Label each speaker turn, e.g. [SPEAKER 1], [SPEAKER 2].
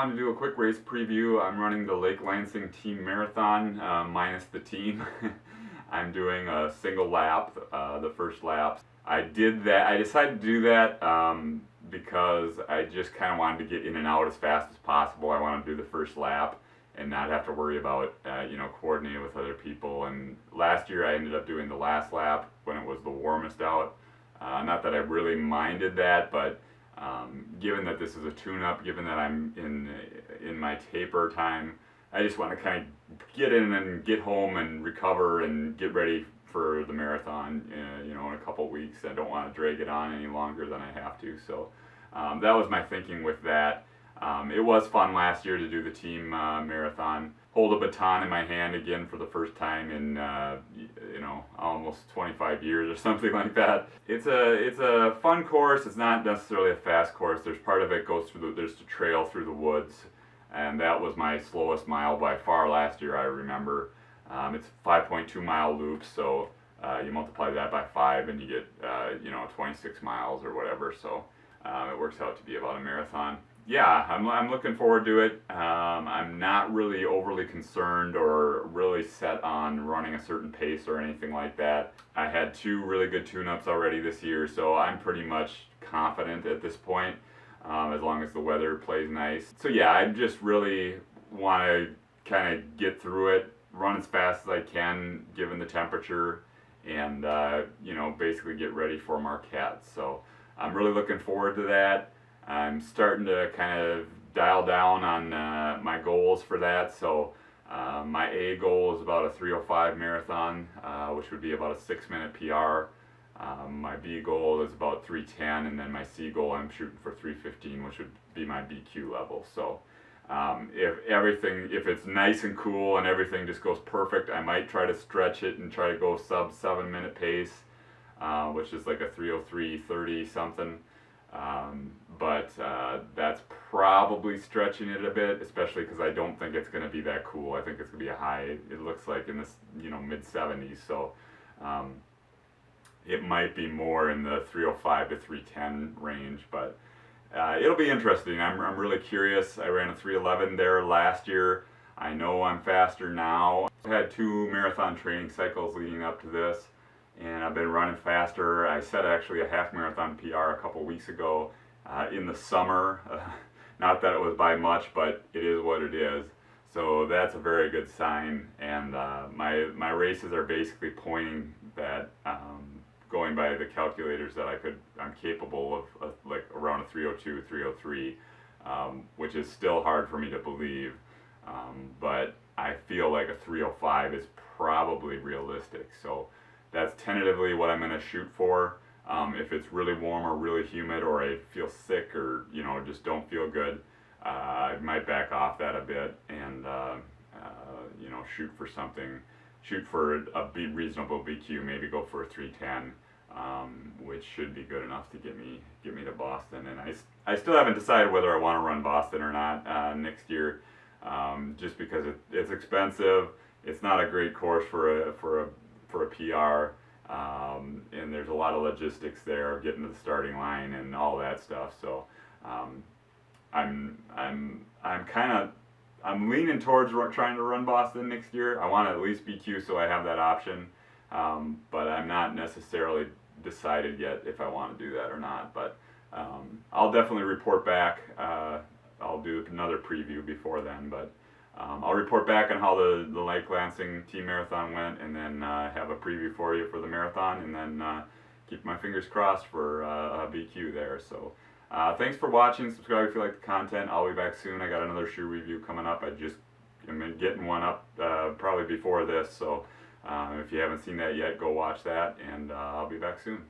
[SPEAKER 1] wanted to do a quick race preview. I'm running the Lake Lansing Team Marathon, minus the team. I'm doing a single lap, the first lap. I decided to do that because I just kind of wanted to get in and out as fast as possible. I wanted to do the first lap and not have to worry about, coordinating with other people. And last year I ended up doing the last lap when it was the warmest out. Not that I really minded that, but given that this is a tune-up, given that I'm in my taper time, I just want to kind of get in and get home and recover and get ready for the marathon, in a couple weeks. I don't want to drag it on any longer than I have to. So that was my thinking with that. It was fun last year to do the team marathon. Hold a baton in my hand again for the first time in almost 25 years or something like that. It's a fun course. It's not necessarily a fast course. There's part of it goes through there's a trail through the woods, and that was my slowest mile by far last year. I remember. It's 5.2 mile loops, so you multiply that by 5 and you get 26 miles or whatever. So it works out to be about a marathon. Yeah, I'm looking forward to it. I'm not really overly concerned or really set on running a certain pace or anything like that. I had 2 really good tune-ups already this year, so I'm pretty much confident at this point, as long as the weather plays nice. So yeah, I just really want to kind of get through it, run as fast as I can given the temperature, and basically get ready for Marquette. So I'm really looking forward to that. I'm starting to kind of dial down on my goals for that. So my A goal is about a 3:05 marathon, which would be about a 6-minute PR. My B goal is about 3:10, and then my C goal I'm shooting for 3:15, which would be my BQ level. So if it's nice and cool and everything just goes perfect, I might try to stretch it and try to go sub 7-minute pace, which is like a 3:03:30 something. But that's probably stretching it a bit, especially because I don't think it's going to be that cool. I think it's going to be a high, it looks like in this, mid-70s. So it might be more in the 3:05 to 3:10 range, but it'll be interesting. I'm really curious. I ran a 3:11 there last year. I know I'm faster now. I had 2 marathon training cycles leading up to this, and I've been running faster. I set actually a half marathon PR a couple weeks ago in the summer. Not that it was by much, but it is what it is. So that's a very good sign, and my races are basically pointing that, going by the calculators, that I'm capable of like around a 3:02, 3:03, which is still hard for me to believe, but I feel like a 3:05 is probably realistic. So that's tentatively what I'm going to shoot for. If it's really warm or really humid, or I feel sick or just don't feel good, I might back off that a bit and shoot for a reasonable BQ. Maybe go for a 3:10, which should be good enough to get me to Boston. And I still haven't decided whether I want to run Boston or not next year, just because it's expensive. It's not a great course for a PR, and there's a lot of logistics there, getting to the starting line and all that stuff. So I'm leaning towards trying to run Boston next year. I want to at least BQ, so I have that option, but I'm not necessarily decided yet if I want to do that or not. But I'll definitely report back. I'll do another preview before then, but I'll report back on how the Lake Lansing Team Marathon went, and then have a preview for you for the marathon, and then keep my fingers crossed for a BQ there. So thanks for watching. Subscribe if you like the content. I'll be back soon. I got another shoe review coming up. I'm getting one up probably before this, so if you haven't seen that yet, go watch that, and I'll be back soon.